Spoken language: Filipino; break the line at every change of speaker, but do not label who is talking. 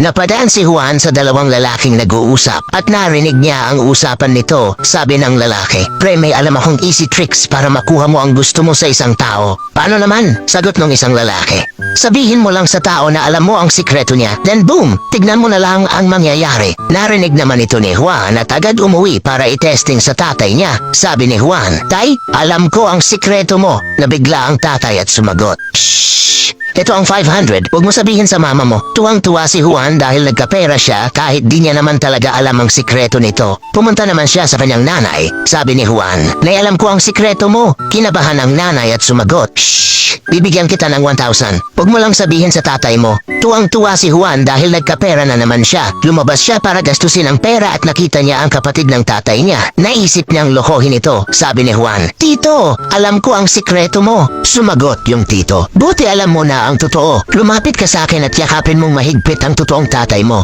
Napadaan si Juan sa dalawang lalaking nag-uusap at narinig niya ang usapan nito. Sabi ng lalaki, "Pre, may alam akong easy tricks para makuha mo ang gusto mo sa isang tao." "Paano naman?" sagot ng isang lalaki. "Sabihin mo lang sa tao na alam mo ang sikreto niya, then boom, tignan mo na lang ang mangyayari." Narinig naman ito ni Juan at agad umuwi para itesting sa tatay niya. Sabi ni Juan, "Tay, alam ko ang sikreto mo." Nabigla ang tatay at sumagot, "Shh! Ito ang 500, huwag mo sabihin sa mama mo." Tuwang-tuwa si Juan dahil nagkapera siya kahit di niya naman talaga alam ang sikreto nito. Pumunta naman siya sa kanyang nanay. Sabi ni Juan, "Nay, alam ko ang sikreto mo." Kinabahan ang nanay at sumagot, "Shh! Bibigyan kita ng 1,000. Huwag mo lang sabihin sa tatay mo." Tuwang-tuwa si Juan dahil nagkapera na naman siya. Lumabas siya para gastusin ang pera at nakita niya ang kapatid ng tatay niya. Naisip niyang lokohin ito. Sabi ni Juan, "Tito, alam ko ang sikreto mo." Sumagot yung tito, "Buti alam mo na ang totoo. Lumapit ka sa akin at yakapin mong mahigpit ang totoong tatay mo."